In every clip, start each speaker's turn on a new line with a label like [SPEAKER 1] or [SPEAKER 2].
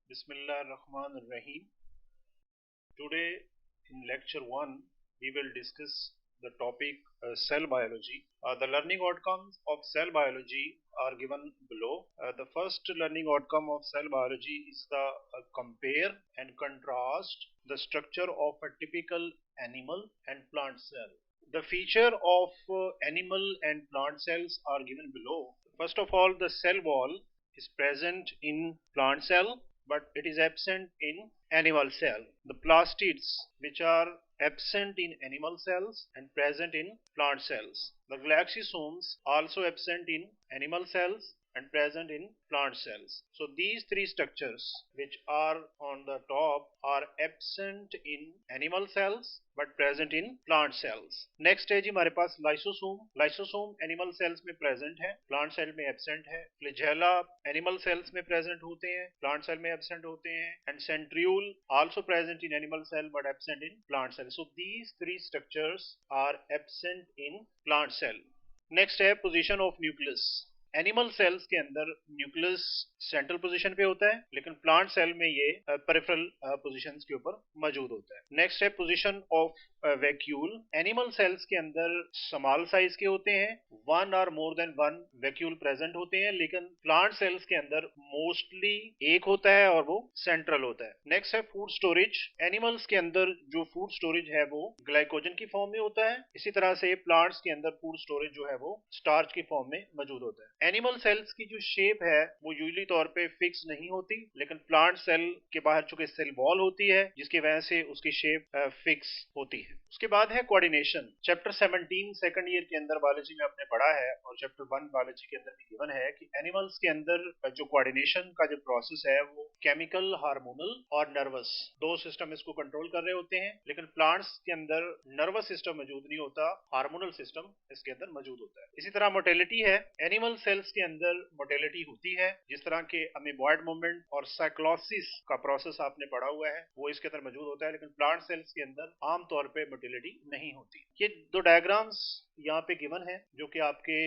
[SPEAKER 1] Bismillahirrahmanirrahim. Today in lecture 1 we will discuss the topic cell biology. The learning outcomes of cell biology are given below. The first learning outcome of cell biology is the compare and contrast the structure of a typical animal and plant cell. The feature of animal and plant cells are given below. First of all, the cell wall is present in plant cell, but it is absent in animal cell. The plastids, which are absent in animal cells and present in plant cells. The glycosomes also absent in animal cells and present in plant cells. So these three structures which are on the top are absent in animal cells but present in plant cells. Next है जी हमारे पास lysosome animal cells में present है, plant cell में absent है. Flagella animal cells में present होते हैं, प्लांट सेल में एब्सेंट होते हैं. And centriole also present in animal cell but absent in plant cell. So these three structures are absent in plant cell. Next है position of nucleus. Animal cells के अंदर nucleus central position पे होता है, लेकिन plant cell में ये peripheral positions के ऊपर मौजूद होता है. नेक्स्ट है position of vacuole. Animal cells के अंदर स्मॉल साइज के होते हैं, वन और more than one vacuole present होते हैं, लेकिन प्लांट सेल्स के अंदर मोस्टली एक होता है और वो सेंट्रल होता है. नेक्स्ट है फूड स्टोरेज. एनिमल्स के अंदर जो फूड स्टोरेज है वो ग्लाइकोजन की फॉर्म में होता है, इसी तरह से प्लांट्स के अंदर फूड स्टोरेज जो है वो स्टार्च की फॉर्म में मौजूद होता है. एनिमल सेल्स की जो शेप है वो यूजुअली तौर पे फिक्स नहीं होती, लेकिन प्लांट सेल के बाहर चूंकि सेल वॉल होती है जिसकी वजह से उसकी शेप फिक्स होती है. उसके बाद है कोऑर्डिनेशन. चैप्टर 17 सेकंड ईयर के अंदर बायोलॉजी में आपने पढ़ा है और चैप्टर 1 बायोलॉजी के अंदर भी गिवन है कि एनिमल्स के अंदर जो कोऑर्डिनेशन का जो प्रोसेस है वो केमिकल, हार्मोनल और नर्वस दो सिस्टम इसको कंट्रोल कर रहे होते हैं, लेकिन प्लांट्स के अंदर नर्वस सिस्टम मौजूद नहीं होता, हार्मोनल सिस्टम इसके अंदर मौजूद होता है. इसी तरह मोटेलिटी है. एनिमल सेल्स के अंदर मोटेलिटी होती है, जिस तरह के अमीबॉइड मूवमेंट और साइक्लोसिस का प्रोसेस आपने पढ़ा हुआ है वो इसके अंदर मौजूद होता है, लेकिन प्लांट सेल्स के अंदर आमतौर पे मोटेलिटी नहीं होती. ये दो डायग्राम्स यहाँ पे गिवन है जो कि आपके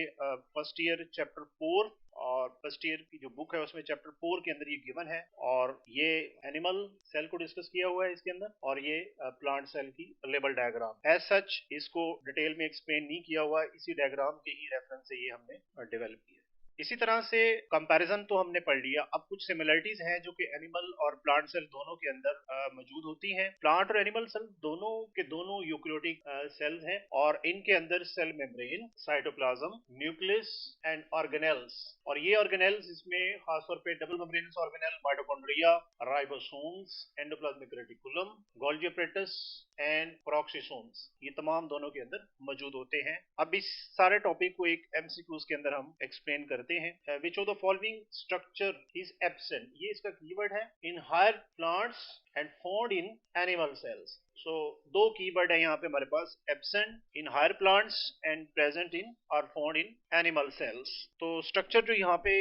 [SPEAKER 1] फर्स्ट ईयर चैप्टर 4 और फर्स्ट ईयर की जो बुक है उसमें चैप्टर 4 के अंदर ये गिवन है, और ये एनिमल सेल को डिस्कस किया हुआ है इसके अंदर, और ये प्लांट सेल की लेबल डायग्राम. एज सच इसको डिटेल में एक्सप्लेन नहीं किया हुआ, इसी डायग्राम के ही रेफरेंस से ये हमने डेवलप किया. इसी तरह से कंपैरिजन तो हमने पढ़ लिया. अब कुछ सिमिलरिटीज हैं जो कि एनिमल और प्लांट सेल दोनों के अंदर मौजूद होती हैं. प्लांट और एनिमल सेल दोनों के दोनों यूकेरियोटिक सेल्स हैं और इनके अंदर cell membrane, cytoplasm, nucleus and organelles, और ये ऑर्गेनेल्स इसमें खासतौर पे double membranous organelle, mitochondria, ribosomes, endoplasmic reticulum, Golgi apparatus and peroxisomes, ये तमाम दोनों के अंदर मौजूद होते हैं. अब इस सारे टॉपिक को एक एमसीक्यूज के अंदर हम एक्सप्लेन करते हैं. Which of the following structure is absent, ये इसका कीवर्ड है, in higher plants and found in animal cells. So दो कीवर्ड है यहाँ पे हमारे पास, absent in higher plants and present in और फाउंड इन एनिमल सेल्स. तो स्ट्रक्चर जो यहाँ पे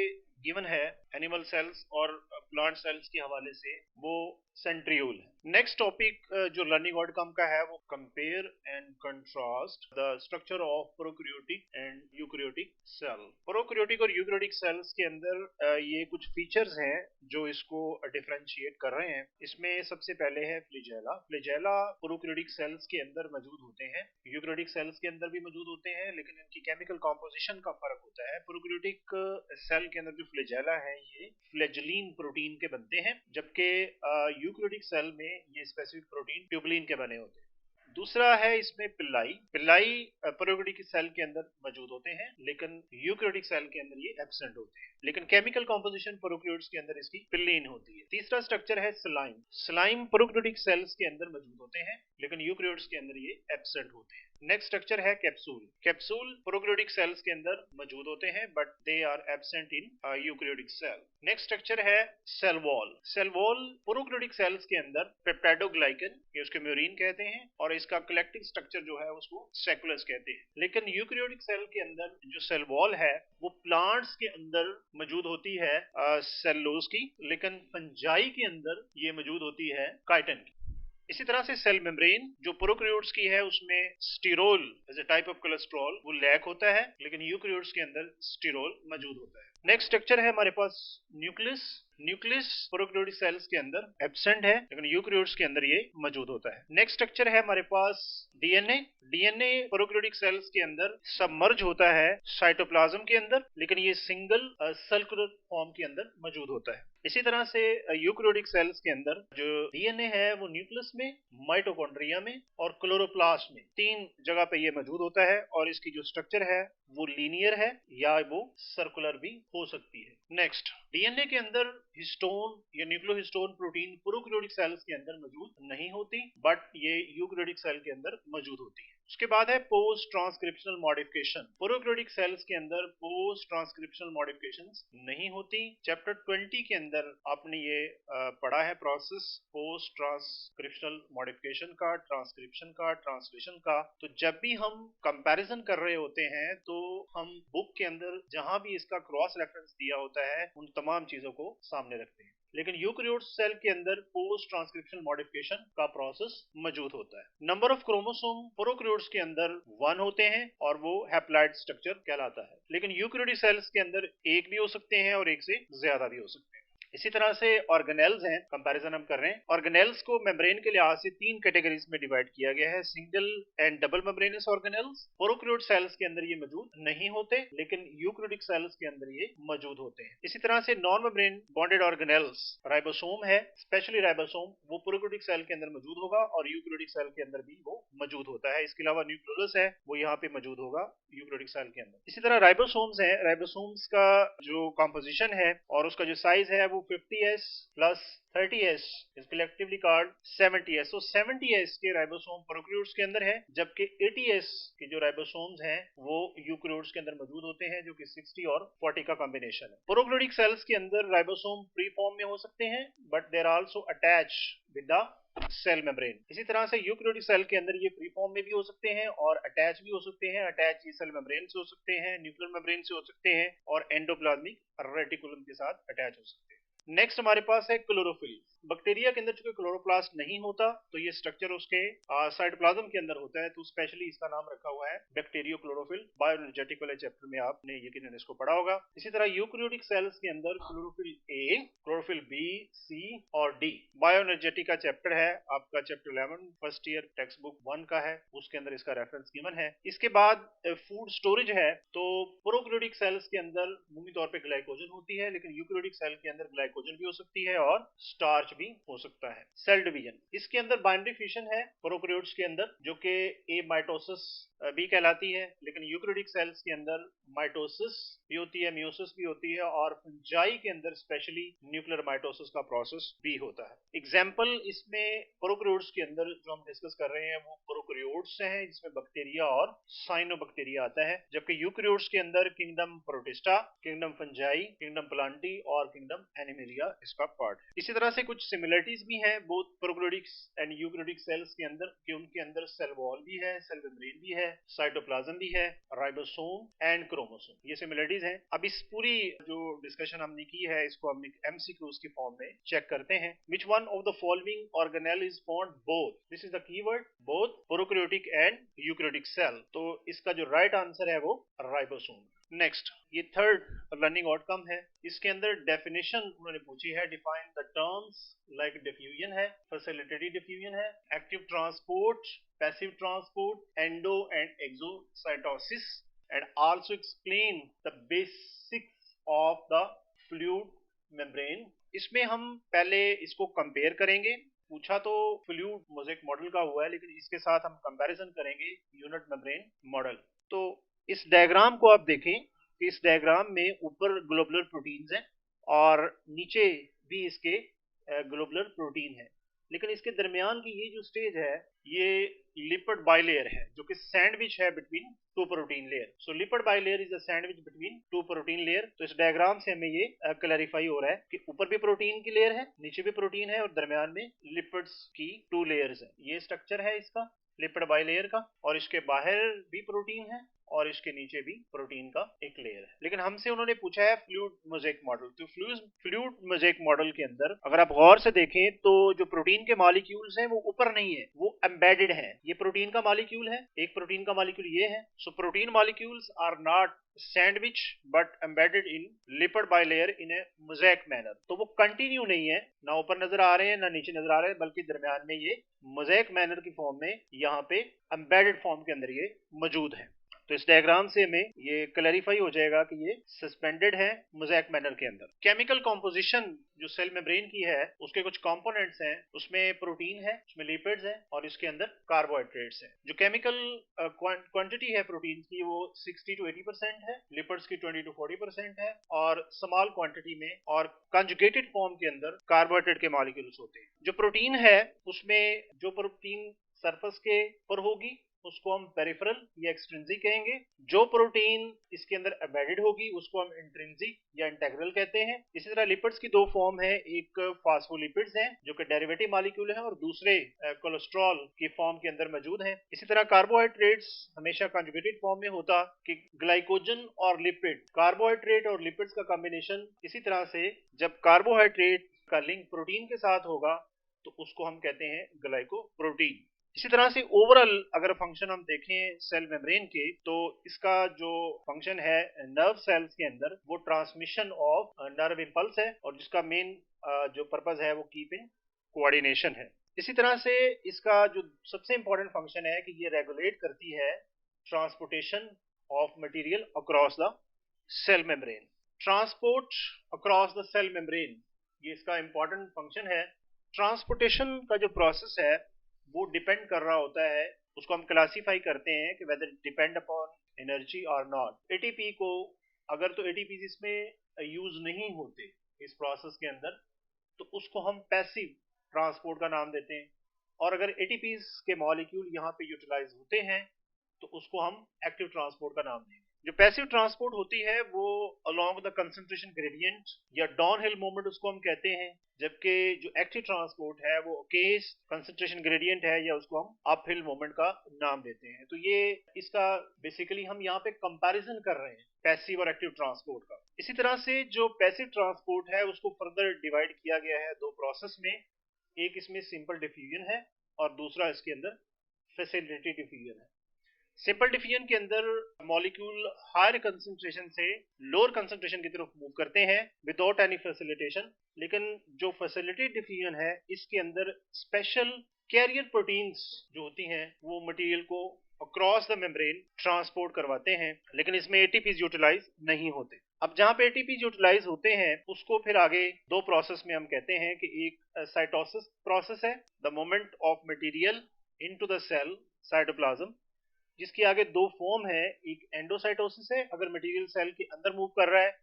[SPEAKER 1] गिवन है एनिमल सेल्स और प्लांट सेल्स के हवाले से वो सेंट्रियोल है. नेक्स्ट टॉपिक जो लर्निंग आउटकम का है वो compare and contrast the structure of prokaryotic and eukaryotic cell. Prokaryotic और यूकेरियोटिक सेल्स के अंदर ये कुछ फीचर्स हैं जो इसको डिफरेंशिएट कर रहे हैं. इसमें सबसे पहले है फ्लैजेला. फ्लैजेला प्रोकैरियोटिक सेल्स के अंदर मौजूद होते हैं, यूकेरियोटिक सेल्स के अंदर भी मौजूद होते हैं, लेकिन इनकी केमिकल कॉम्पोजिशन का फर्क होता है. प्रोकैरियोटिक सेल के अंदर जो फ्लैजेला है ये फ्लैजेलिन प्रोटीन के बनते हैं, जबकि यूकेरियोटिक सेल में ये स्पेसिफिक प्रोटीन ट्यूबुलिन के बने होते हैं. दूसरा है इसमें पिल्लाई. पिल्लाई प्रोकैरियोटिक सेल के अंदर मौजूद होते हैं, लेकिन यूकेरियोटिक सेल के अंदर ये एब्सेंट होते हैं, लेकिन केमिकल कॉम्पोजिशन प्रोकैरियोट्स के अंदर इसकी पिल्लीन होती है. तीसरा स्ट्रक्चर है स्लाइम. स्लाइम प्रोकैरियोटिक सेल्स के अंदर मौजूद होते हैं, लेकिन यूकेरियोट्स के अंदर ये एब्सेंट होते हैं. नेक्स्ट स्ट्रक्चर है कैप्सूल. कैप्सूल प्रोकैरियोटिक सेल्स के अंदर मौजूद होते हैं but they are absent in eukaryotic cell. Next structure है cell wall. Cell wall prokaryotic cells के अंदर पेप्टाइडोग्लाइकन, ये उसके म्यूरिन कहते हैं, और इसका कलेक्टिंग स्ट्रक्चर जो है उसको सेकुलस कहते हैं. लेकिन यूकेरियोटिक सेल के अंदर जो सेल वॉल है वो प्लांट्स के अंदर मौजूद होती है सेलुलोज की, लेकिन फंजाई के अंदर ये मौजूद होती है काइटिन की. इसी तरह से सेल मेम्ब्रेन जो प्रोकैरियोट्स की है उसमें sterol as a type of cholesterol वो लैक होता है, लेकिन यूकेरियोट्स के अंदर स्टीरोल मौजूद होता है. नेक्स्ट स्ट्रक्चर है हमारे पास न्यूक्लियस. न्यूक्लियस प्रोकैरियोटिक सेल्स के अंदर एब्सेंट है, लेकिन यूकैरियोट्स के अंदर ये मौजूद होता है। नेक्स्ट स्ट्रक्चर है हमारे पास डीएनए। डीएनए प्रोकैरियोटिक सेल्स के अंदर सबमर्ज होता है साइटोप्लाज्म के अंदर, लेकिन ये सिंगल सर्कुलर फॉर्म के अंदर मौजूद होता है। इसी तरह से यूकैरियोटिक सेल्स के अंदर जो डीएनए है वो न्यूक्लियस में, माइटोकॉन्ड्रिया में और क्लोरोप्लास्ट में 3 जगह पे ये मौजूद होता है, और इसकी जो स्ट्रक्चर है वो लीनियर है या वो सर्कुलर भी हो सकती है। नेक्स्ट, डीएनए के अंदर हिस्टोन या न्यूक्लियोहिस्टोन प्रोटीन प्रोकैरियोटिक सेल्स के अंदर मौजूद नहीं होती, बट ये यूकैरियोटिक सेल के अंदर मौजूद होती है। उसके बाद है post transcriptional modification. Prokaryotic cells के अंदर पोस्ट ट्रांसक्रिप्शनल मॉडिफिकेशंस नहीं होती। चैप्टर 20 के अंदर आपने ये पढ़ा है प्रोसेस पोस्ट ट्रांसक्रिप्शनल मॉडिफिकेशन का, ट्रांसक्रिप्शन का, ट्रांसलेशन का। तो जब भी हम कंपैरिजन कर रहे होते हैं तो हम बुक के अंदर जहां भी इसका क्रॉस रेफरेंस दिया होता है उन तमाम चीजों को सामने रखते हैं, लेकिन यूकैरियोट सेल के अंदर पोस्ट ट्रांसक्रिप्शनल मॉडिफिकेशन का प्रोसेस मौजूद होता है। नंबर ऑफ क्रोमोसोम प्रोकैरियोट्स के अंदर 1 होते हैं और वो हैप्लॉइड स्ट्रक्चर कहलाता है, लेकिन यूकैरियोटिक सेल्स के अंदर एक भी हो सकते हैं और एक से ज्यादा भी हो सकते हैं। इसी तरह से ऑर्गेनेल्स हैं, कंपैरिजन हम कर रहे हैं। ऑर्गेनेल्स को मेम्ब्रेन के लिहाज से 3 कैटेगरीज में डिवाइड किया गया है, single and double membranous organelles. Prokaryote cells के अंदर ये मौजूद नहीं होते, लेकिन यूकैरियोटिक सेल्स के अंदर ये मौजूद होते हैं। इसी तरह से non membrane bonded organelles, ribosome है, स्पेशली राइबोसोम, वो प्रोकैरियोटिक सेल के अंदर मौजूद होगा और यूकैरियोटिक सेल के अंदर भी वो मौजूद होता है। इसके अलावा न्यूक्लियोलस है, वो यहाँ पे मौजूद होगा यूकैरियोटिक सेल के अंदर। इसी तरह राइबोसोम्स है, राइबोसोम्स का जो कॉम्पोजिशन है और उसका जो साइज है वो 50s plus 30s is collectively called 70s। तो 70s के राइबोसोम प्रोकैरियोट्स के अंदर है, जबकि 80s के जो राइबोसोम्स हैं वो यूकैरियोट्स के अंदर मौजूद होते हैं, जो कि 60 और 40 का कॉम्बिनेशन है। प्रोकैरियोटिक सेल्स के अंदर राइबोसोम प्री फॉर्म में हो सकते हैं, but they are also attach with the cell membrane. इसी तरह से यूकैरियोटिक सेल के अंदर ये फ्री फॉर्म में भी हो सकते हैं और अटैच भी हो सकते हैं। अटैच ये सेल मेम्ब्रेन से हो सकते हैं, न्यूक्लियर मेम्ब्रेन से हो सकते हैं और एंडोप्लाज्मिक रेटिकुलम के साथ अटैच हो सकते हैं। नेक्स्ट हमारे पास है क्लोरोफिल। बैक्टीरिया के अंदर चूंकि क्लोरोप्लास्ट नहीं होता तो ये स्ट्रक्चर उसके साइटोप्लाज्म के अंदर होता है, तो स्पेशली इसका नाम रखा हुआ है बैक्टीरियो क्लोरोफिल। बायोएनर्जेटिक वाले चैप्टर में आपने यकीनन इसको पढ़ा होगा। इसी तरह यूकैरियोटिक सेल्स के अंदर क्लोरोफिल ए, क्लोरोफिल बी, सी और डी। बायोएनर्जेटिक का चैप्टर है आपका, chapter 11 first year text book 1 का है, उसके अंदर इसका रेफरेंस गिवन है। इसके बाद फूड स्टोरेज है, तो प्रोकैरियोटिक सेल्स के अंदर मुख्य तौर पे ग्लाइकोजन होती है, लेकिन यूकैरियोटिक सेल के अंदर ग्लाइकोजन भी हो सकती है और स्टार्च भी हो सकता है। सेल डिवीजन, इसके अंदर बाइनरी फिशन है प्रोकैरियोट्स के अंदर, जो कि एमाइटोसिस भी कहलाती है, लेकिन यूकैरियोटिक सेल्स के अंदर माइटोसिस भी होती है, मियोसिस भी होती है और फंजाई के अंदर स्पेशली न्यूक्लियर माइटोसिस का प्रोसेस भी होता है। एग्जाम्पल इसमें प्रोकैरियोट्स के अंदर जो हम डिस्कस कर रहे हैं वो प्रोकैरियोट्स हैं, जिसमें बैक्टीरिया और साइनोबैक्टीरिया आता है, जबकि यूकैरियोट्स के अंदर kingdom protista, kingdom fungi, kingdom Plantae और किंगडम एनिमेलिया इसका पार्ट है। इसी तरह से कुछ सिमिलरिटीज भी हैं both prokaryotic and eukaryotic cells के अंदर, कि उनके अंदर सेल वॉल भी है, सेल मेम्ब्रेन भी है, साइटोप्लाज्म भी है, राइबोसोम एंड क्रोमोसोम, ये सिमिलरिटीज हैं। अब इस पूरी जो डिस्कशन हमने की है इसको हम एमसीक्यूज की फॉर्म में चेक करते हैं। Which one of the following organelle is found both, this is the keyword, both prokaryotic and eukaryotic cell. तो इसका जो राइट आंसर है वो राइबोसोम। नेक्स्ट, ये थर्ड लर्निंग आउटकम है, इसके अंदर डेफिनेशन उन्होंने पूछी है। Define the terms like diffusion है, फैसिलिटेटेड डिफ्यूजन है, active transport, passive transport, endo and exocytosis, and also explain the basics of the fluid membrane. इसमें हम पहले इसको कंपेयर करेंगे। पूछा तो फ्लूइड मोज़ेक मॉडल का हुआ है, लेकिन इसके साथ हम कंपैरिजन करेंगे यूनिट मेम्ब्रेन मॉडल। तो इस डायग्राम को आप देखें कि इस डायग्राम में ऊपर ग्लोबुलर प्रोटीन्स हैं और नीचे भी इसके ग्लोबुलर प्रोटीन है, लेकिन इसके दरमियान की ये जो स्टेज है ये लिपिड बाइलेयर है, जो कि सैंडविच है between two protein layer. So lipid bilayer is a sandwich between two protein layer. तो इस डायग्राम से हमें ये क्लैरिफाई हो रहा है कि ऊपर भी प्रोटीन की लेयर है, नीचे भी प्रोटीन है और दरमियान में लिपिड्स की 2 लेयर्स है। ये स्ट्रक्चर है इसका लिपिड बाइलेयर का, और इसके बाहर भी प्रोटीन है और इसके नीचे भी प्रोटीन का एक लेयर है। लेकिन हमसे उन्होंने पूछा है फ्लूइड मोज़ेक मॉडल। तो फ्लूइड मोज़ेक मॉडल के अंदर अगर आप गौर से देखें तो जो प्रोटीन के मॉलिक्यूल्स हैं वो ऊपर नहीं है, वो एम्बेडेड हैं। ये प्रोटीन का मॉलिक्यूल है, एक प्रोटीन का मॉलिक्यूल ये है। So protein molecules are not sandwich but embedded in lipid bilayer in a mosaic manner. तो वो कंटिन्यू नहीं है, ना ऊपर नजर आ रहे हैं ना नीचे नजर आ रहे हैं, बल्कि दरमियान में ये मोज़ेक मैनर की फॉर्म में यहाँ पे एम्बेडेड फॉर्म के अंदर ये मौजूद है। तो इस डायग्राम से हमें ये क्लैरिफाई हो जाएगा कि ये सस्पेंडेड है मोज़ेक मैनर के अंदर। केमिकल कॉम्पोजिशन जो सेल मेम्ब्रेन की है उसके कुछ कंपोनेंट्स हैं, उसमें प्रोटीन है, उसमें लिपिड्स हैं और इसके अंदर कार्बोहाइड्रेट्स हैं। जो केमिकल क्वांटिटी है प्रोटीन की वो 60 to 80% है, लिपिड्स की 20 to 40% है और स्मॉल क्वांटिटी में और कंजुगेटेड फॉर्म के अंदर कार्बोहाइड्रेट के मॉलिक्यूल्स होते हैं। जो प्रोटीन है उसमें जो प्रोटीन सरफेस के ऊपर होगी उसको हम पेरिफेरल या एक्सट्रिंसिक कहेंगे। जो प्रोटीन इसके अंदर एम्बेडेड होगी उसको हम इंट्रिंसिक या इंटेग्रल कहते हैं। इसी तरह लिपिड्स की दो फॉर्म है, एक फास्फोलिपिड्स हैं जो कि डेरिवेटिव मॉलिक्यूल है और दूसरे कोलेस्ट्रॉल की फॉर्म के अंदर मौजूद हैं। इसी तरह कार्बोहाइड्रेट्स हमेशा कंजुगेटेड फॉर्म में होता कि ग्लाइकोजन और लिपिड, कार्बोहाइड्रेट और लिपिड्स का कॉम्बिनेशन। इसी तरह से जब कार्बोहाइड्रेट का लिंक प्रोटीन के साथ होगा तो उसको हम कहते हैं ग्लाइकोप्रोटीन। इसी तरह से ओवरऑल अगर फंक्शन हम देखें सेल मेम्ब्रेन के तो इसका जो फंक्शन है नर्व सेल्स के अंदर वो ट्रांसमिशन ऑफ नर्व इंपल्स है और जिसका मेन जो पर्पस है वो कीपिंग कोऑर्डिनेशन है। इसी तरह से इसका जो सबसे इंपॉर्टेंट फंक्शन है कि ये रेगुलेट करती है transportation of material across the cell membrane. Transport across the cell membrane ये इसका इंपॉर्टेंट फंक्शन है। ट्रांसपोर्टेशन का जो प्रोसेस है वो डिपेंड कर रहा होता है, उसको हम क्लासीफाई करते हैं कि वेदर डिपेंड अपॉन एनर्जी और नॉट। एटीपी को अगर तो एटीपी इसमें यूज नहीं होते इस प्रोसेस के अंदर तो उसको हम पैसिव ट्रांसपोर्ट का नाम देते हैं, और अगर एटीपी के मॉलिक्यूल यहाँ पे यूटिलाइज होते हैं तो उसको हम एक्टिव ट्रांसपोर्ट का नाम देंगे। जो पैसिव ट्रांसपोर्ट होती है वो अलोंग द कंसंट्रेशन ग्रेडियंट या डाउनहिल मूवमेंट उसको हम कहते हैं, जबकि जो एक्टिव ट्रांसपोर्ट है वो केस कंसंट्रेशन ग्रेडियंट है या उसको हम अपहिल मूवमेंट का नाम देते हैं। तो ये इसका बेसिकली हम यहाँ पे कंपैरिजन कर रहे हैं पैसिव और एक्टिव ट्रांसपोर्ट का। इसी तरह से जो पैसिव ट्रांसपोर्ट है उसको फर्दर डिवाइड किया गया है दो प्रोसेस में, एक इसमें सिंपल डिफ्यूजन है और दूसरा इसके अंदर फैसिलिटेटेड डिफ्यूजन है। सिंपल डिफ्यूजन के अंदर मॉलिक्यूल हायर कंसंट्रेशन से लोअर कंसंट्रेशन की तरफ मूव करते हैं विदाउट एनी फैसिलिटेशन, लेकिन जो फैसिलिटेटेड डिफ्यूजन है इसके अंदर स्पेशल कैरियर प्रोटीन्स जो होती हैं वो मटेरियल को अक्रॉस द मेम्ब्रेन ट्रांसपोर्ट करवाते हैं, लेकिन इसमें एटीपीज यूटिलाइज नहीं होते। अब जहां पे एटीपीज यूटिलाइज होते हैं उसको फिर आगे दो प्रोसेस में हम कहते हैं कि एक साइटोसिस प्रोसेस है, the movement of material into the cell cytoplasm, जिसकी आगे दो फॉर्म है, एक एंडोसाइटोसिस है अगर मटेरियल सेल के अंदर मूव कर रहा है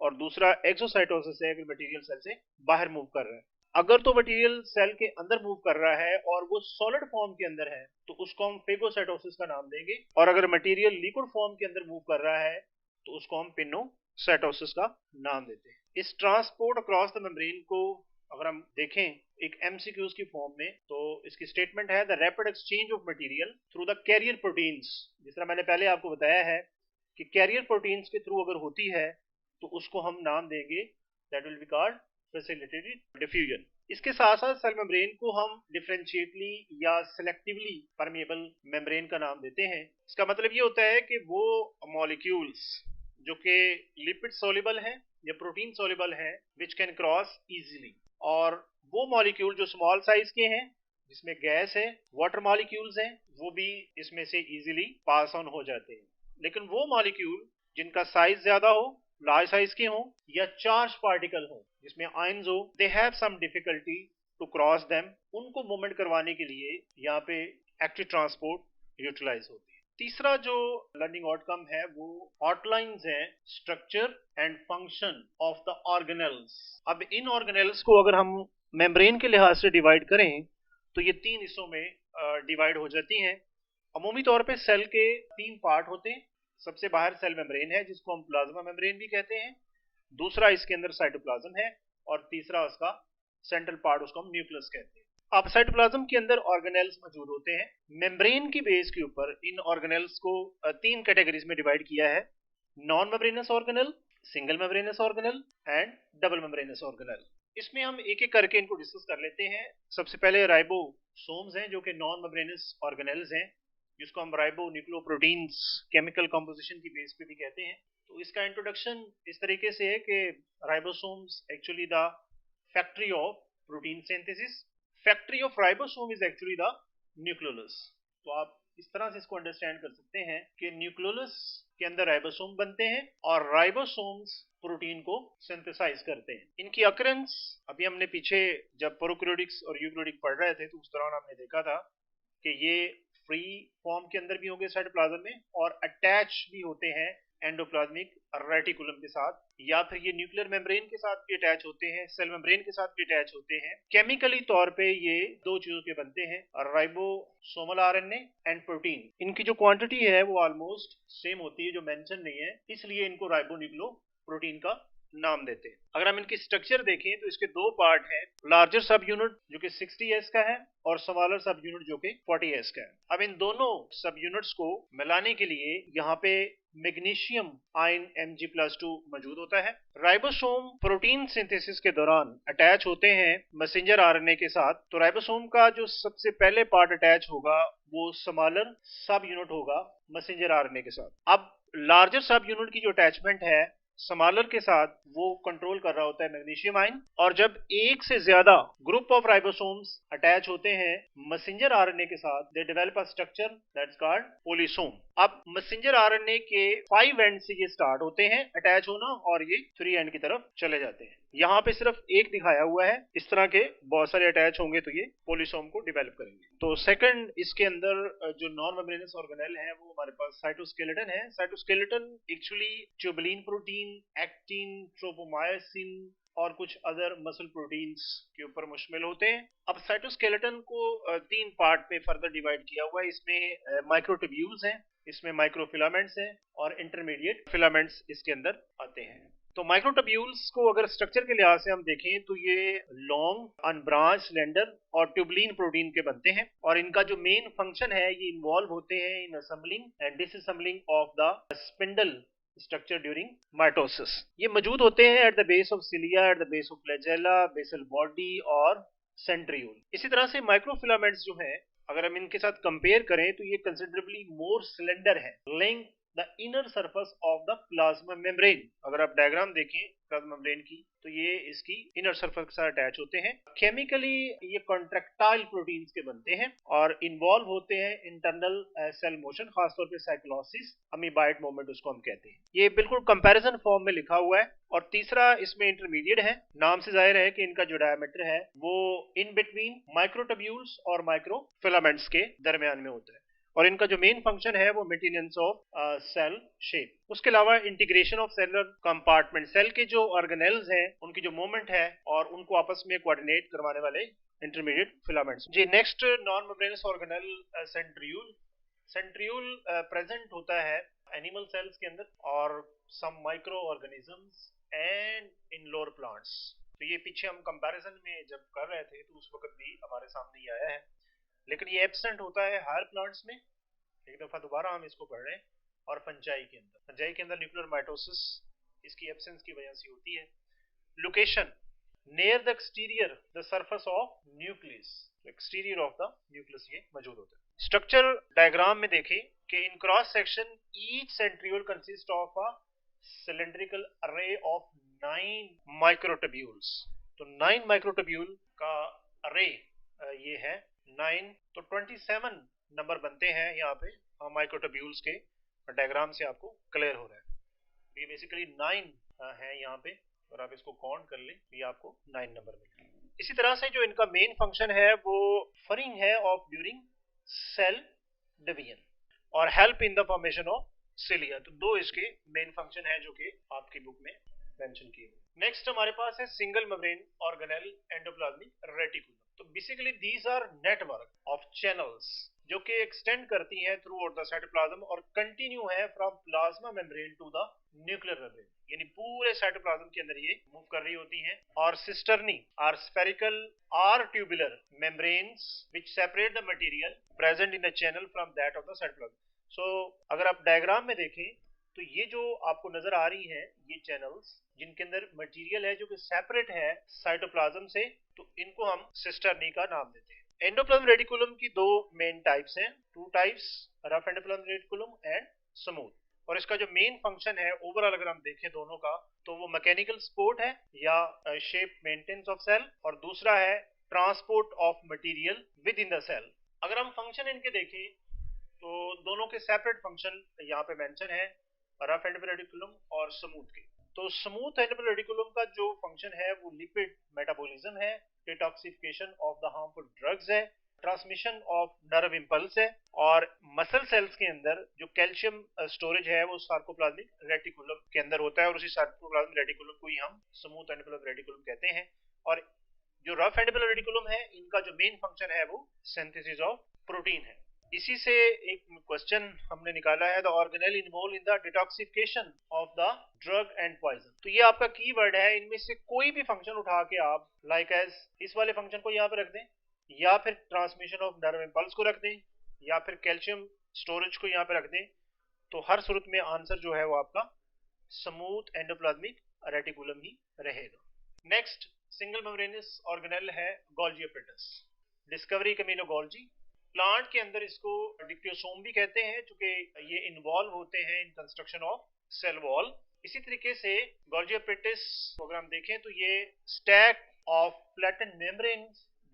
[SPEAKER 1] और दूसरा एक्सोसाइटोसिस है अगर मटेरियल सेल से बाहर मूव कर रहा है। अगर तो मटेरियल सेल के अंदर मूव कर रहा है और वो सॉलिड फॉर्म के अंदर है तो उसको हम फेगोसाइटोसिस का नाम देंगे, और अगर मटेरियल लिक्विड फॉर्म के अंदर मूव कर रहा है तो उसको हम पिनोसाइटोसिस का नाम देते हैं। इस ट्रांसपोर्ट अक्रॉस द मेम्ब्रेन को अगर हम देखें एक एमसीक्यूज की फॉर्म में तो इसकी स्टेटमेंट है the rapid exchange of material through the carrier proteins. जिस तरह मैंने पहले आपको बताया है कि कैरियर प्रोटीन्स के थ्रू अगर होती है तो उसको हम नाम देंगे that will be called facilitated diffusion. इसके साथ साथ सेल मेम्ब्रेन को हम डिफरेंशिएटली या सिलेक्टिवली परमेएबल मेम्ब्रेन का नाम देते हैं। इसका मतलब ये होता है कि वो मॉलिक्यूल्स जो कि लिपिड सोल्यूबल हैं या प्रोटीन सोल्यूबल हैं विच कैन क्रॉस इजीली, और वो मॉलिक्यूल जो स्मॉल साइज के हैं जिसमें गैस है, वाटर मॉलिक्यूल्स हैं, वो भी इसमें से इजीली पास ऑन हो जाते हैं। लेकिन वो मॉलिक्यूल जिनका साइज ज्यादा हो, लार्ज साइज के हो या चार्ज पार्टिकल हो जिसमें आयंस हो, they have some difficulty to cross them, उनको मूवमेंट करवाने के लिए यहाँ पे एक्टिव ट्रांसपोर्ट यूटिलाइज होती है। तीसरा जो लर्निंग आउटकम है वो आउटलाइंस है structure and function of the organelles. अब इन ऑर्गेनेल्स को अगर हम मेम्ब्रेन के लिहाज से डिवाइड करें तो ये तीन हिस्सों में डिवाइड हो जाती हैं। अमूमी तौर पे सेल के तीन पार्ट होते हैं। सबसे बाहर सेल मेम्ब्रेन है जिसको हम प्लाज्मा मेम्ब्रेन भी कहते हैं, दूसरा इसके अंदर साइटोप्लाज्म है और तीसरा उसका सेंट्रल पार्ट उसको हम न्यूक्लियस कहते हैं। अब साइटोप्लाज्म के अंदर ऑर्गेनेल्स मौजूद होते हैं। मेम्ब्रेन की बेस के ऊपर इन ऑर्गेनेल्स को 3 कैटेगरीज में डिवाइड किया है, non membranous organelle, single membranous organelle and double membranous organelle. इसमें हम एक एक करके इनको डिस्कस कर लेते हैं। सबसे पहले राइबोसोम्स हैं जो कि नॉन मेम्ब्रेनस ऑर्गेनेल्स हैं, जिसको हम राइबो न्यूक्लियोप्रोटीन्स केमिकल कंपोजिशन की बेस पे भी कहते हैं। तो इसका इंट्रोडक्शन इस तरीके से है कि ribosomes actually the factory of protein synthesis, factory of ribosome is actually the nucleolus. तो आप इस तरह से इसको अंडरस्टैंड कर सकते हैं कि न्यूक्लियोलस के अंदर राइबोसोम बनते हैं और राइबोसोम्स प्रोटीन को सिंथेसाइज करते हैं। इनकी अकरेंस अभी हमने पीछे जब प्रोकैरियोटिक्स और यूकैरियोटिक पढ़ रहे थे तो उस दौरान हमने देखा था कि ये फ्री फॉर्म के अंदर भी होंगे साइटोप्लाज्म में और अटैच भी होते हैं एंडोप्लाज्मिक रेटिकुलम के साथ, या फिर ये न्यूक्लियर मेम्ब्रेन के साथ भी अटैच होते हैं, सेल मेम्ब्रेन के साथ भी अटैच होते हैं। केमिकली तौर पे ये दो चीजों के बनते हैं, राइबोसोमल आरएनए एंड प्रोटीन। इनकी जो क्वांटिटी है वो ऑलमोस्ट सेम होती है, जो मेंशन नहीं है, इसलिए इनको राइबोन्यूक्लियो प्रोटीन का नाम देते हैं। अगर हम इनकी स्ट्रक्चर देखें तो इसके दो पार्ट हैं, लार्जर सब यूनिट जो कि 60S का है और स्मॉलर सब यूनिट जो कि 40S का है। अब इन दोनों सब यूनिट्स को मिलाने के लिए यहाँ पे मैग्नीशियम आयन Mg+2 मौजूद होता है। राइबोसोम प्रोटीन सिंथेसिस के दौरान अटैच होते हैं मैसेंजर आरएनए के साथ। तो राइबोसोम का जो सबसे पहले पार्ट अटैच होगा वो स्मॉलर सब यूनिट होगा मैसेंजर आरएनए के साथ। अब लार्जर सब यूनिट की जो अटैचमेंट है स्मॉलर के साथ वो कंट्रोल कर रहा होता है मैग्नीशियम आयन, और जब एक से ज्यादा ग्रुप ऑफ राइबोसोम्स अटैच होते हैं मैसेंजर आरएनए के साथ, they develop a structure that's called polysome. अब मैसेंजर आरएनए के 5 एंड से ये स्टार्ट होते हैं अटैच होना और ये 3 एंड की तरफ चले जाते हैं। यहाँ पे सिर्फ एक दिखाया हुआ है, इस तरह के बहुत सारे अटैच होंगे तो ये पॉलीसोम को डेवलप करेंगे। तो सेकंड इसके अंदर जो नॉन मेम्ब्रेनस ऑर्गेनेल है वो हमारे पास साइटोस्केलेटन है। Cytoskeleton actually tubulin protein, actin, tropomyosin और कुछ अदर मसल प्रोटीन्स के ऊपर मुश्तमिल होते हैं। अब साइटोस्केलेटन को 3 पार्ट में फर्दर डिवाइड किया हुआ है। इसमें माइक्रोट्यूब्यूल्स हैं, इसमें माइक्रोफिलामेंट्स हैं और इंटरमीडिएट फिलामेंट्स इसके अंदर आते हैं। तो माइक्रोट्यूब्यूल्स को अगर स्ट्रक्चर के लिहाज से हम देखें तो ये लॉन्ग, अनब्रांच, स्लेंडर और ट्यूबुलिन प्रोटीन के बनते हैं, और इनका जो मेन फंक्शन है ये इन्वॉल्व होते हैं in assembling and disassembling of the spindle structure during mitosis. ये मौजूद होते हैं at the base of cilia, at the base of flagella, basal body और सेंट्रियोल। इसी तरह से माइक्रोफिलामेंट्स जो हैं अगर हम इनके साथ कंपेयर करें तो ये कंसिडरेबली मोर सिलेंडर है, link the inner surface of the plasma membrane. अगर आप डायग्राम देखें प्लाज्मा मेम्ब्रेन की तो ये इसकी इनर सरफेस के साथ अटैच होते हैं। केमिकली ये कॉन्ट्रैक्टाइल प्रोटीन्स के बनते हैं और इन्वॉल्व होते हैं इंटरनल सेल मोशन, खासतौर पे साइक्लोसिस, अमीबाइड मूवमेंट उसको हम कहते हैं। ये बिल्कुल कंपैरिजन फॉर्म में लिखा हुआ है। और तीसरा इसमें इंटरमीडिएट है, नाम से जाहिर है कि इनका जो डायमीटर है वो इन बिटवीन माइक्रोट्यूब्यूल्स और माइक्रोफिलामेंट्स के दरमियान में होता है, और इनका जो मेन फंक्शन है वो मेंटेनेंस ऑफ सेल शेप। उसके अलावा integration of cellular compartment, cell के जो ऑर्गेनेल्स हैं उनकी जो मूवमेंट है और उनको आपस में कोऑर्डिनेट करवाने वाले इंटरमीडिएट फिलामेंट्स। जी next non membranous organelle centriole. Centriole present होता है एनिमल सेल्स के अंदर और some microorganisms and in lower plants. तो ये पीछे हम कंपैरिजन में जब कर रहे थे तो उस वक्त भी हमारे सामने ही आया है, लेकिन ये एब्सेंट होता है हायर प्लांट्स में। एक दफा दोबारा हम इसको पढ़ रहे हैं। और फंजाई के अंदर न्यूक्लियर माइटोसिस इसकी एब्सेंस की वजह से होती है। Location near the exterior the surface of nucleus, exterior of the nucleus ये मौजूद होता है। स्ट्रक्चर डायग्राम में देखें कि in cross section each centriole consist of a cylindrical array of 9 microtubules. तो 9 माइक्रोट्यूब्यूल का अरे ये है 9, तो 27 नंबर बनते हैं यहाँ पे माइक्रोट्यूब्यूल्स के। डायग्राम से आपको क्लियर हो रहा है, ये बेसिकली 9 है यहाँ पे, और आप इसको काउंट कर लें ये आपको 9 नंबर मिलेगा। इसी तरह से जो इनका मेन फंक्शन है वो फरिंग है ऑफ ड्यूरिंग सेल डिवीजन और help in the formation of cilia. तो दो इसके मेन फंक्शन है जो कि आपकी बुक में मेंशन किए हुए। नेक्स्ट हमारे पास है single membrane organelle endoplasmic reticulum. तो basically these are network of channels जो कि एक्सटेंड करती हैं थ्रू आउट द साइटोप्लाज्म और कंटिन्यू है from plasma membrane to the nuclear membrane, यानी पूरे साइटोप्लाज्म के अंदर ये मूव कर रही होती हैं। और cisternae are spherical or tubular membranes which separate the material present in the channel from that of the cytoplasm. So अगर आप डायग्राम में देखें तो ये जो आपको नजर आ रही है ये चैनल्स जिनके अंदर मटेरियल है जो कि सेपरेट है साइटोप्लाज्म से, तो इनको हम सिस्टर्नी का नाम देते हैं। एंडोप्लाज्म रेटिकुलम की दो मेन टाइप्स हैं, two types, rough endoplasm reticulum and smooth. और इसका जो मेन फंक्शन है ओवरऑल अगर हम देखें दोनों का, तो वो मैकेनिकल सपोर्ट है या शेप मेंटेनेंस ऑफ सेल, और दूसरा है transport of material within the cell. अगर हम फंक्शन इनके देखें तो दोनों के सेपरेट फंक्शन यहाँ पे मेंशन है, रफ एंडोप्लाज्म रेटिकुलम और स्मूथ के। तो स्मूथ एंडोप्लाज्म रेटिकुलम का जो फंक्शन है वो लिपिड मेटाबॉलिज्म है, detoxification of the harmful drugs है, ट्रांसमिशन ऑफ नर्व इंपल्स है, और मसल सेल्स के अंदर जो कैल्शियम स्टोरेज है वो सार्कोप्लाज्मिक रेटिकुलम के अंदर होता है, और उसी सार्कोप्लाज्मिक रेटिकुलम को ही हम स्मूथ एंडोप्लाज्मिक रेटिकुलम कहते हैं। और जो रफ एंडोप्लाज्मिक रेटिकुलम है इनका जो मेन फंक्शन है वो सिंथेसिस ऑफ प्रोटीन है। इसी से एक क्वेश्चन हमने निकाला है, the organelle involve in the detoxification of the drug and poison. तो ये आपका कीवर्ड है, इनमें से कोई भी फंक्शन उठा के आप लाइक एज इस वाले फंक्शन को यहाँ पे रख दें, या फिर ट्रांसमिशन ऑफ नर्व इंपल्स को रख दें, या फिर कैल्शियम स्टोरेज को यहाँ पे रख दें, तो हर सूरत में आंसर जो है वो आपका स्मूथ एंडोप्लाज्मिक रेटिकुलम ही रहेगा। नेक्स्ट सिंगल मेम्ब्रेनस ऑर्गेनेल है Golgi apparatus, discovery Camillo Golgi. Plant के अंदर इसको डिक्टियोसोम भी कहते हैं, चूंकि ये इन्वॉल्व होते हैं in construction of cell wall. इसी तरीके से गोल्जी एपेटस अगर हम देखें तो ये stack of flattened membrane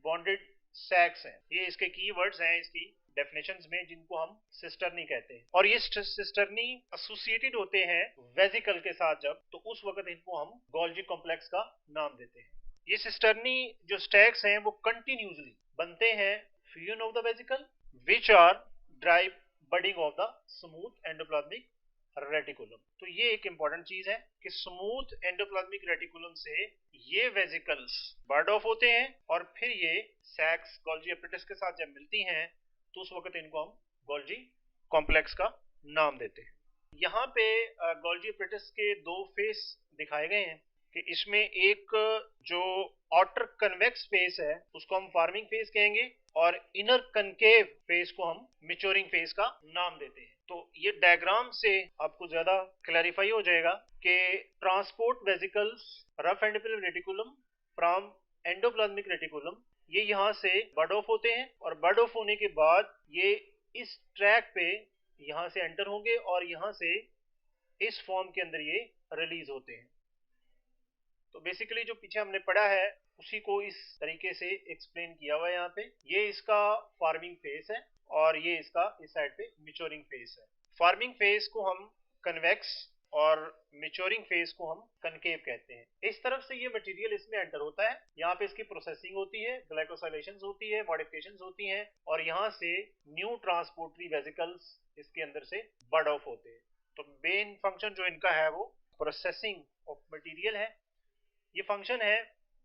[SPEAKER 1] bonded sacs हैं। ये इसके कीवर्ड्स हैं इसकी डेफिनेशंस में, जिनको हम सिस्टर्नी कहते हैं। और ये सिस्टर्नी एसोसिएटेड होते हैं वेजिकल के साथ जब, तो उस वक्त इनको हम गोल्जी कॉम्प्लेक्स का नाम देते हैं। ये सिस्टर्नी जो स्टैक्स हैं वो कंटिन्यूसली बनते हैं fusion of the vesicle which are drive budding of the smooth endoplasmic reticulum। तो ये एक इंपॉर्टेंट चीज है कि स्मूथ एंडोप्लाज्मिक रेटिकुलम से ये वेजिकल्स बर्ड ऑफ होते हैं और फिर ये सैक्स गोल्जी एपेटस के साथ जब मिलती हैं तो उस वक्त इनको हम गोल्जी कॉम्प्लेक्स का नाम देते हैं। यहाँ पे गोल्जी एपेटस के दो फेस दिखाए गए हैं कि इसमें एक जो आउटर कन्वेक्स फेस है उसको हम फार्मिंग फेस कहेंगे, और इनर कनकेव फेस को हम मैच्योरिंग फेस का नाम देते हैं। तो ये डायग्राम से आपको ज्यादा क्लैरिफाई हो जाएगा कि transport vesicles rough endoplasmic reticulum from endoplasmic reticulum ये यहाँ से बर्ड ऑफ होते हैं, और बर्ड ऑफ होने के बाद ये इस ट्रैक पे यहाँ से एंटर होंगे और यहाँ से इस फॉर्म के अंदर ये रिलीज होते हैं। तो बेसिकली जो पीछे हमने पढ़ा है उसी को इस तरीके से एक्सप्लेन किया हुआ है यहाँ पे। ये इसका फार्मिंग फेस है और ये इसका इस साइड पे मैच्योरिंग फेस है। फार्मिंग फेस को हम कन्वेक्स और मैच्योरिंग फेस को हम कनकेव कहते हैं। इस तरफ से ये मटेरियल इसमें एंटर होता है, यहाँ पे इसकी प्रोसेसिंग होती है, ग्लाइकोसाइलेशंस होती है, मॉडिफिकेशंस होती हैं, और यहाँ से न्यू ट्रांसपोर्टरी वेसिकल्स इसके अंदर से बर्ड ऑफ होते हैं। तो मेन फंक्शन जो इनका है वो प्रोसेसिंग ऑफ मटेरियल है। ये फंक्शन है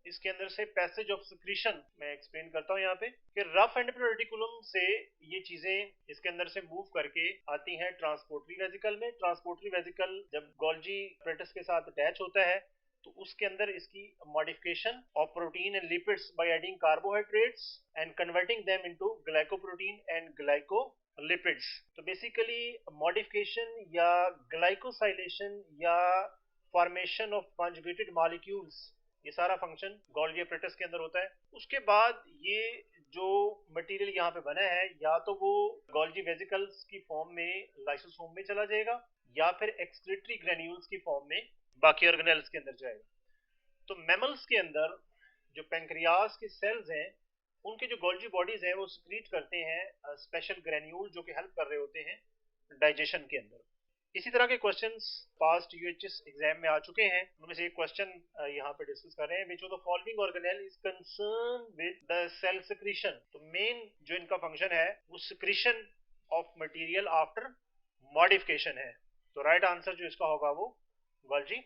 [SPEAKER 1] इसके अंदर से पैसेज ऑफ सिक्रीशन मैं एक्सप्लेन करता हूँ यहाँ पे कि रफ एंडोप्लाज्मिक रेटिकुलम से ये चीजें इसके अंदर से मूव करके आती हैं ट्रांसपोर्टरी वेसिकल में। ट्रांसपोर्टरी वेसिकल जब गोल्जी एपेटस के साथ अटैच होता है तो उसके अंदर इसकी modification of protein and lipids by adding carbohydrates and converting them into glycoprotein and glycolipids. तो बेसिकली मॉडिफिकेशन या ग्लाइकोसाइलेशन या फॉर्मेशन ऑफ कॉन्जुगेटेड मॉलिक्यूल्स, ये सारा फंक्शन गोल्जी एपेटस के अंदर होता है। उसके बाद ये जो मटेरियल यहाँ पे बना है या तो वो गोल्जी वेसिकल्स की फॉर्म में लाइसोसोम में चला जाएगा या फिर एक्सक्रीटरी ग्रेन्यूल्स की फॉर्म में बाकी ऑर्गेनेल्स के अंदर जाएगा। तो मैमल्स के अंदर जो पैंक्रियास के सेल्स हैं उनके जो गोल्जी बॉडीज हैं वो सिक्रीट करते हैं स्पेशल ग्रेन्यूल जो कि हेल्प कर रहे होते हैं डाइजेशन के अंदर। इसी तरह के क्वेश्चंस पास्ट यूएचएस एग्जाम में आ चुके हैं, उनमें से एक क्वेश्चन यहाँ पे डिस्कस कर रहे हैं, which of the following organelle is concern with the cell secretion. तो मेन जो इनका फंक्शन है वो secretion of material after modification है। तो राइट आंसर जो इसका होगा वो गोल्जी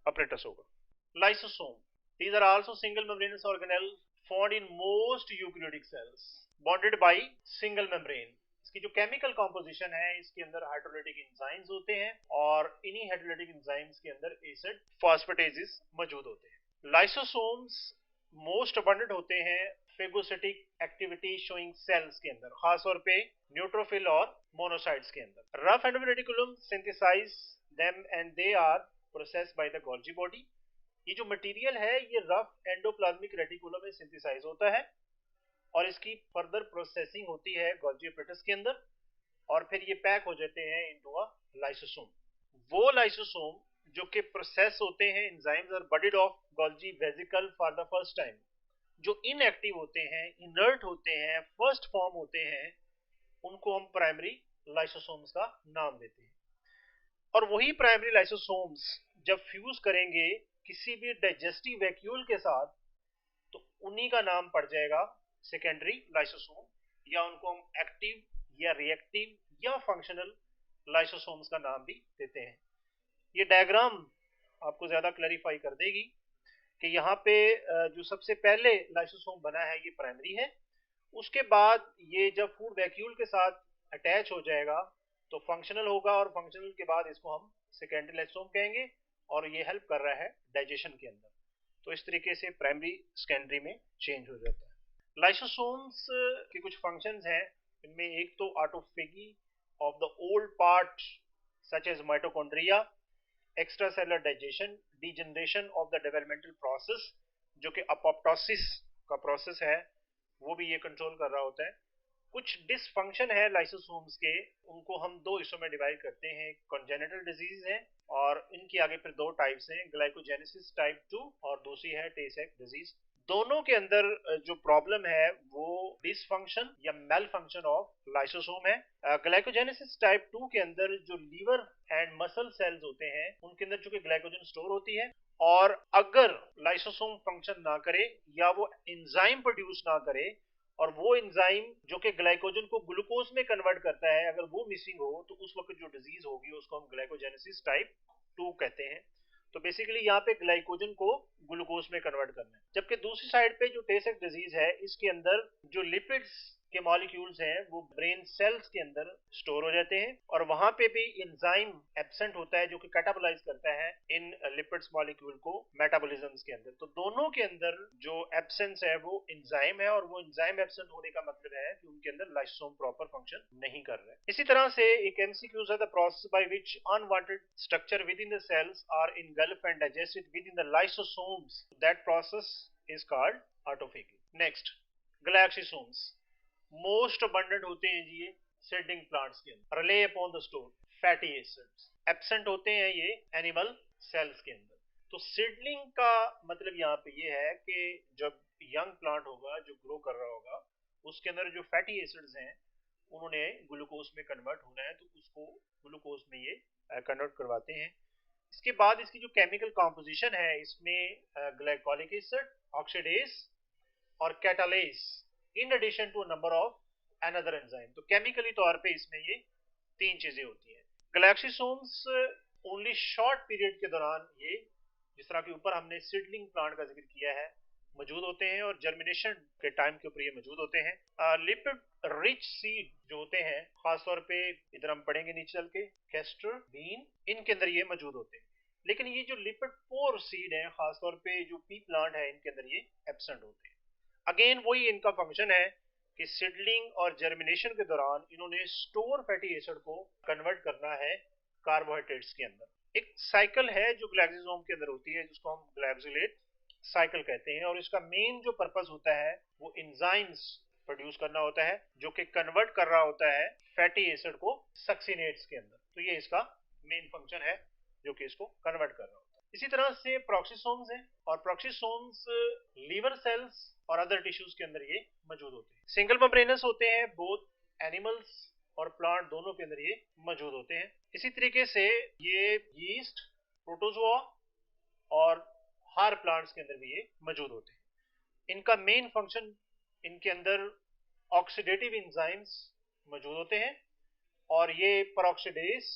[SPEAKER 1] एपेटस होगा। Lysosome, these are also single membranous organelle found in most eukaryotic cells bonded by single membrane। इसकी जो केमिकल कॉम्पोजिशन है, इसके अंदर हाइड्रोलाइटिक एंजाइम्स होते हैं और इन्हीं हाइड्रोलाइटिक एंजाइम्स के अंदर एसिड फॉस्फेटेजेस मौजूद होते हैं। लाइसोसोम्स मोस्ट अबंडेंट होते हैं फेगोसिटिक एक्टिविटी शोइंग सेल्स के अंदर, खासतौर पे न्यूट्रोफिल और मोनोसाइट्स के अंदर। Rough endoreticulum synthesize them and they are processed by the Golgi body. ये जो मटेरियल है ये रफ एंडोप्लाज्मिक रेटिकुलम में सिंथेसाइज होता है और इसकी फर्दर प्रोसेसिंग होती है गोल्जी एपरेटस के अंदर और फिर ये पैक हो जाते हैं इनटू अ लाइसोसोम। वो लाइसोसोम जो कि प्रोसेस होते हैं एंजाइम्स और budded off Golgi vesicle for the first time, जो इनएक्टिव होते हैं, इनर्ट होते हैं, फर्स्ट फॉर्म होते हैं, उनको हम प्राइमरी लाइसोसोम्स का नाम देते हैं। और वही प्राइमरी लाइसोसोम्स जब फ्यूज करेंगे किसी भी डाइजेस्टिव वैक्यूल के साथ तो उन्हीं का नाम पड़ जाएगा सेकेंडरी लाइसोसोम, या उनको हम एक्टिव या रिएक्टिव या फंक्शनल लाइसोसोम्स का नाम भी देते हैं। ये डायग्राम आपको ज्यादा क्लैरिफाई कर देगी कि यहाँ पे जो सबसे पहले लाइसोसोम बना है ये प्राइमरी है, उसके बाद ये जब फूड वैक्यूल के साथ अटैच हो जाएगा तो फंक्शनल होगा और फंक्शनल के बाद इसको हम सेकेंडरी लाइसोसोम कहेंगे और ये हेल्प कर रहा है डाइजेशन के अंदर। तो इस तरीके से प्राइमरी सेकेंडरी में चेंज हो जाता है। लाइसोसोम्स के कुछ फंक्शंस हैं, इनमें एक तो autophagy of the old part such as mitochondria, extracellular digestion, degeneration of the developmental process जो कि अपोप्टोसिस का प्रोसेस है वो भी ये कंट्रोल कर रहा होता है। कुछ डिसफंक्शन है लाइसोसोम्स के, उनको हम दो हिस्सों में डिवाइड करते हैं, कॉन्जेनिटल डिजीज है और इनकी आगे फिर दो टाइप्स हैं, ग्लाइकोजेनेसिस टाइप 2 और दूसरी है टे सेक डिजीज। दोनों के अंदर जो प्रॉब्लम है वो डिसफंक्शन या मेल फंक्शन ऑफ लाइसोसोम है। ग्लाइकोजेनेसिस टाइप 2 के अंदर जो लीवर एंड मसल सेल्स होते हैं उनके अंदर चूंकि ग्लाइकोजन स्टोर होती है और अगर लाइसोसोम फंक्शन ना करे या वो एंजाइम प्रोड्यूस ना करे और वो एंजाइम जो कि ग्लाइकोजन को ग्लूकोज में कन्वर्ट करता है अगर वो मिसिंग हो तो उस वक्त जो डिजीज होगी उसको हम ग्लाइकोजेनेसिस टाइप 2 कहते हैं। तो बेसिकली यहाँ पे ग्लाइकोजन को ग्लूकोज में कन्वर्ट करना है। जबकि दूसरी साइड पे जो टे सेक डिजीज है इसके अंदर जो लिपिड्स के मॉलिक्यूल्स हैं वो ब्रेन सेल्स के अंदर स्टोर हो जाते हैं और वहां पे भी एंजाइम एब्सेंट होता है जो कि कैटाबोलाइज करता है इन लिपिड्स मॉलिक्यूल को मेटाबॉलिज्म्स के अंदर। तो दोनों के अंदर जो एब्सेंस है वो एंजाइम है और वो एंजाइम एब्सेंट होने का मतलब है कि उनके अंदर लाइसोसोम प्रॉपर फंक्शन नहीं कर रहे। इसी तरह से एक एमसीक्यूज है the process by which unwanted structure within the cells are engulfed and digested within the lysosomes. That process is called autophagy. Next, glycosomes. Most abundant होते हैं जी ये सीडिंग प्लांट्स के अंदर, rely upon the store fatty acids. Absent होते हैं ये animal cells के अंदर। तो सीडलिंग का मतलब यहाँ पे ये है कि जब यंग प्लांट होगा जो ग्रो कर रहा होगा उसके अंदर जो फैटी एसिड्स हैं उन्होंने ग्लूकोज में कन्वर्ट होना है तो उसको ग्लूकोज में ये कन्वर्ट करवाते हैं। इसके बाद इसकी जो केमिकल कॉम्पोजिशन है इसमें ग्लाइकोलिक एसिड, ऑक्सीडेज और catalase in addition to number of another enzyme. तो केमिकली तौर पे इसमें ये तीन चीजें होती हैं। ग्लाइकोसोम्स ओनली शॉर्ट पीरियड के दौरान ये, जिस तरह के ऊपर हमने सीडलिंग प्लांट का जिक्र किया है, मौजूद होते हैं और जर्मिनेशन के टाइम के ऊपर ये मौजूद होते हैं। लिपिड रिच सीड जो होते हैं खासतौर पे इधर हम पढ़ेंगे नीचे चल के, कैस्टर, बीन, इनके अंदर ये मौजूद होते हैं। लेकिन ये जो लिपिड पोर सीड है खासतौर पे जो पी प्लांट है इनके अंदर ये एब्सेंट होते हैं। अगेन वही इनका फंक्शन है कि सीडलिंग और जर्मिनेशन के दौरान इन्होंने स्टोर फैटी एसिड को कन्वर्ट करना है कार्बोहाइड्रेट्स के अंदर। एक साइकिल है जो ग्लाइकोसोम के अंदर होती है जिसको हम ग्लाइकोसिलेट साइकिल कहते हैं और इसका मेन जो पर्पस होता है वो एंजाइम्स प्रोड्यूस करना होता है जो कि कन्वर्ट कर रहा होता है फैटी एसिड को सक्सिनेट्स के अंदर। तो ये इसका मेन फंक्शन है जो कि इसको कन्वर्ट कर रहा होता है। इसी तरह से प्रोक्सिसोम्स हैं और प्रोक्सिसोम्स लीवर सेल्स और अदर टिश्यूज के अंदर ये मौजूद होते हैं। सिंगल मेम्ब्रेनस होते हैं, बोथ एनिमल्स और प्लांट दोनों के अंदर ये मौजूद होते हैं। इसी तरीके से ये यीस्ट, प्रोटोजोआ और हर प्लांट्स के अंदर भी ये मौजूद होते हैं। इनका मेन फंक्शन, इनके अंदर ऑक्सीडेटिव एंजाइम्स मौजूद होते हैं और ये peroxidase,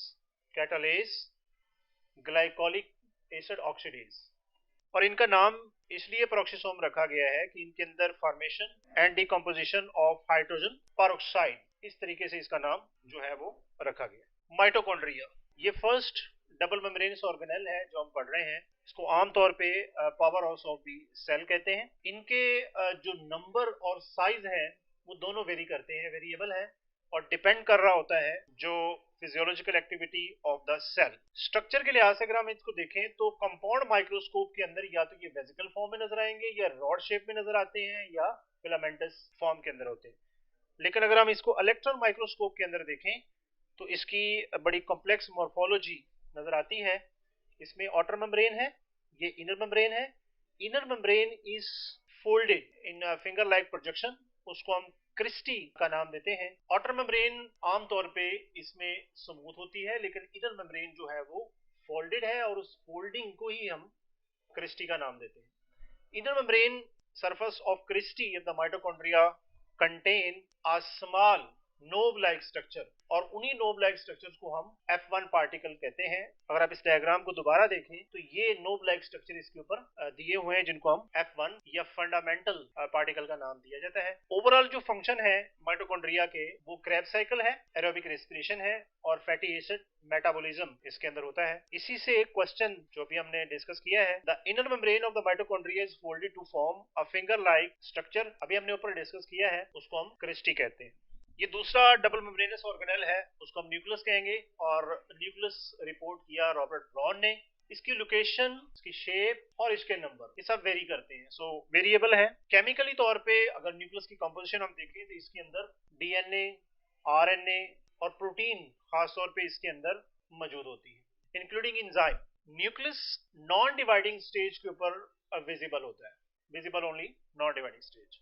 [SPEAKER 1] catalase, glycolic acid oxidase, और इनका नाम इसलिए पेरोक्सिसोम रखा गया है कि इनके अंदर formation and decomposition of hydrogen peroxide इस तरीके से इसका नाम जो है वो रखा गया। माइटोकॉन्ड्रिया, ये फर्स्ट डबल मेम्ब्रेनस ऑर्गेनेल है जो हम पढ़ रहे हैं। इसको आमतौर पे power house of the cell कहते हैं। इनके जो नंबर और साइज है वो दोनों वेरी करते हैं, वेरिएबल है, और डिपेंड कर रहा होता है जो physiological activity of the cell. Structure के लिहाज से अगर हम इसको देखें तो कंपाउंड माइक्रोस्कोप के अंदर या तो ये वेसिकल फॉर्म में नजर आएंगे, या रॉड शेप में नजर आते हैं, या फिलामेंटस फॉर्म के अंदर होते हैं। लेकिन अगर हम इसको इलेक्ट्रॉन माइक्रोस्कोप के अंदर देखें तो इसकी बड़ी कॉम्प्लेक्स मॉर्फोलॉजी नजर आती है। इसमें आउटर मेम्ब्रेन है, ये इनर मेम्ब्रेन है। Inner membrane is folded in finger like projection, उसको हम क्रिस्टी का नाम देते हैं। आउटर मेम्ब्रेन आमतौर पे इसमें स्मूथ होती है, लेकिन इनर मेम्ब्रेन जो है वो फोल्डेड है, और उस फोल्डिंग को ही हम क्रिस्टी का नाम देते हैं। Inner membrane surface of Christie of the mitochondria contain a small knob like structure, और उन्हीं नोब लाइक स्ट्रक्चर्स को हम F1 पार्टिकल कहते हैं। अगर आप इस डायग्राम को दोबारा देखें तो ये नोब लाइक स्ट्रक्चर इसके ऊपर दिए हुए हैं, जिनको हम F1 या फंडामेंटल पार्टिकल का नाम दिया जाता है। ओवरऑल जो फंक्शन है माइटोकॉन्ड्रिया के वो क्रेब्स साइकिल है, एरोबिक रेस्पिरेशन है, और फैटी एसिड मेटाबॉलिज्म इसके अंदर होता है। इसी से एक क्वेश्चन जो भी हमने डिस्कस किया है, the inner membrane of the mitochondria is folded to form a finger like structure, अभी हमने ऊपर डिस्कस किया है, उसको हम क्रिस्टी कहते हैं। ये दूसरा डबल मेम्ब्रेनस ऑर्गेनेल है, उसको हम न्यूक्लियस कहेंगे, और न्यूक्लियस रिपोर्ट किया रॉबर्ट ब्राउन ने। इसकी लोकेशन, इसकी शेप और इसके नंबर ये सब वेरी करते हैं, सो वेरिएबल है। केमिकली तौर पे अगर न्यूक्लियस की कंपोजिशन हम देखें तो इसके अंदर डीएनए, आरएनए और प्रोटीन खास तौर पे इसके अंदर मौजूद होती है, including enzyme. Nucleus non dividing stage के ऊपर विजिबल होता है, visible only non dividing stage.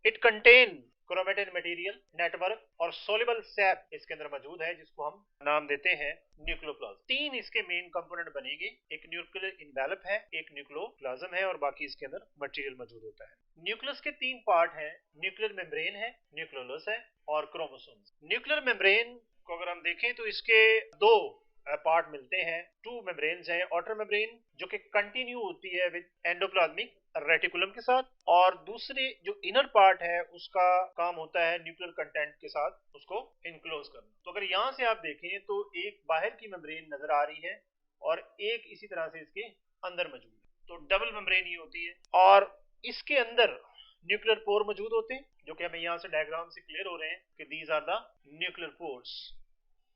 [SPEAKER 1] It contain chromatin material network और सोल्यूबल सैप इसके अंदर मौजूद है, जिसको हम नाम देते हैं न्यूक्लियोप्लाज्म। तीन इसके मेन कंपोनेंट बनेंगे, एक न्यूक्लियर इनवेलप है, एक न्यूक्लियोप्लाज्म है, और बाकी इसके अंदर मटेरियल मौजूद होता है। न्यूक्लियस के तीन पार्ट हैं, न्यूक्लियर मेम्ब्रेन है, न्यूक्लियोलस है, और क्रोमोसोम्स। न्यूक्लियर मेम्ब्रेन को अगर हम देखें तो इसके दो पार्ट मिलते हैं, टू मेम्ब्रेन्स हैं। आउटर मेम्ब्रेन जो कि कंटिन्यू होती है विद एंडोप्लाज्मिक रेटिकुलम के साथ, और दूसरे जो इनर पार्ट है उसका काम होता है न्यूक्लियर कंटेंट के साथ उसको इनक्लोज करना। तो अगर यहां से आप देखें तो एक बाहर की मेम्ब्रेन नजर आ रही है और एक इसी तरह से इसके अंदर मौजूद है, तो डबल मेम्ब्रेन ही होती है। और इसके अंदर न्यूक्लियर पोर मौजूद होते हैं, जो कि हमें यहाँ से डायग्राम से क्लियर हो रहे हैं कि these are the nuclear pores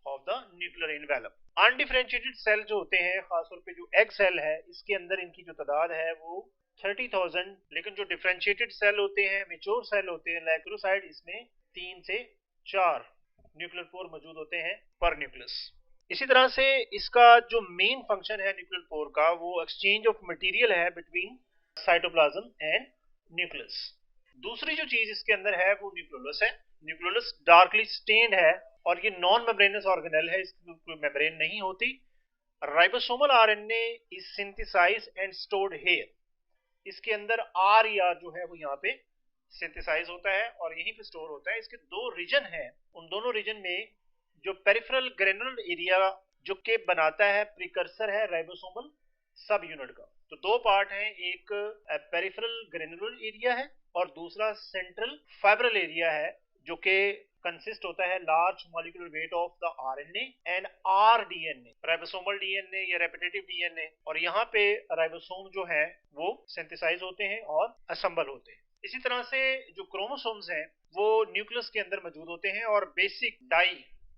[SPEAKER 1] of the nuclear envelope. Undifferentiated cell जो होते हैं, खासतौर पे जो एग सेल है, इसके अंदर इनकी जो तादाद है वो 30,000, लेकिन जो डिफरेंशिएटेड सेल होते हैं, मेच्योर सेल होते हैं, लाइक्रोसाइड, इसमें 3 से 4 न्यूक्लियर पोर मौजूद होते हैं पर न्यूक्लियस। इसी तरह से इसका जो मेन फंक्शन है न्यूक्लियर पोर का, वो एक्सचेंज ऑफ मटेरियल है बिटवीन साइटोप्लाज्म एंड न्यूक्लियस। दूसरी जो चीज इसके अंदर है वो न्यूक्लियोलस है। न्यूक्लियोलस डार्कली स्टेन्ड है, और ये नॉन मेम्ब्रेनस ऑर्गेनेल है, इसकी कोई मेम्ब्रेन नहीं होती। Ribosomal RNA is synthesised and stored here, इसके अंदर आर या जो है वो यहाँ पे सिंथेसाइज होता है और यहीं पे स्टोर होता है। इसके दो रीजन है, उन दोनों रीजन में जो पेरिफेरल ग्रेनुलर एरिया जो के बनाता है प्रिकर्सर है राइबोसोमल सब यूनिट का। तो दो पार्ट हैं, एक पेरिफेरल ग्रेनुलर एरिया है और दूसरा सेंट्रल फाइब्रल एरिया है, जो कि कंसिस्ट होता है large molecular weight of the RNA and rDNA, ribosomal DNA या रेपिटेटिव डीएनए। और यहाँ पे राइबोसोम जो है वो सिंथेसाइज होते हैं और असेंबल होते हैं। इसी तरह से जो क्रोमोसोम्स हैं वो न्यूक्लियस के अंदर मौजूद होते हैं और बेसिक डाई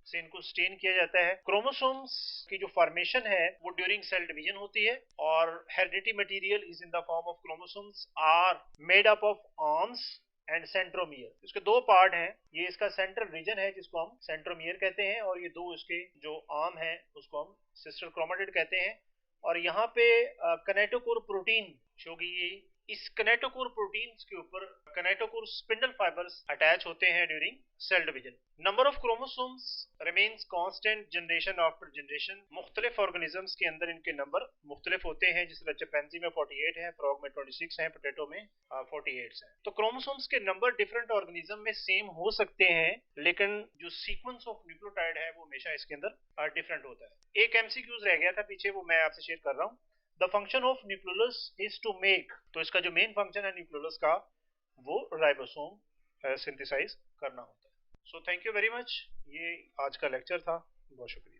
[SPEAKER 1] से इनको स्टेन किया जाता है। क्रोमोसोम्स की जो फॉर्मेशन है वो ड्यूरिंग सेल डिवीजन होती है, और heredity material is in the form of chromosomes are made up of arms and centromere. इसके दो पार्ट हैं, ये इसका सेंट्रल रीजन है जिसको हम सेंट्रोमियर कहते हैं, और ये दो इसके जो आर्म है उसको हम सिस्टर क्रोमेटिड कहते हैं। और यहाँ पे कनेटोकोर प्रोटीन जो कि इस कनेटोकोर प्रोटीन्स के ऊपर कनेटोकोर स्पिंडल फाइबर्स अटैच होते हैं during cell division. Number of chromosomes remains constant generation after generation. मुख्तलिफ ऑर्गेनिजम्स के अंदर इनके नंबर मुख्तलिफ होते हैं, जिस तरह चिंपैंजी में 48 है, फ्रॉग में 26 है, पोटैटो में 48 है। तो क्रोमोसोम्स के नंबर डिफरेंट ऑर्गेनिज्म में सेम हो सकते हैं, लेकिन जो सीक्वेंस ऑफ न्यूक्लियोटाइड है वो हमेशा इसके अंदर डिफरेंट होता है। एक एमसीक्यूज रह गया था पीछे, वो मैं आपसे शेयर कर रहा हूँ। The function of nucleolus is to make, तो इसका जो मेन फंक्शन है न्यूक्लियोलस का वो राइबोसोम सिंथेसाइज करना होता है। So thank you very much. ये आज का लेक्चर था। बहुत शुक्रिया।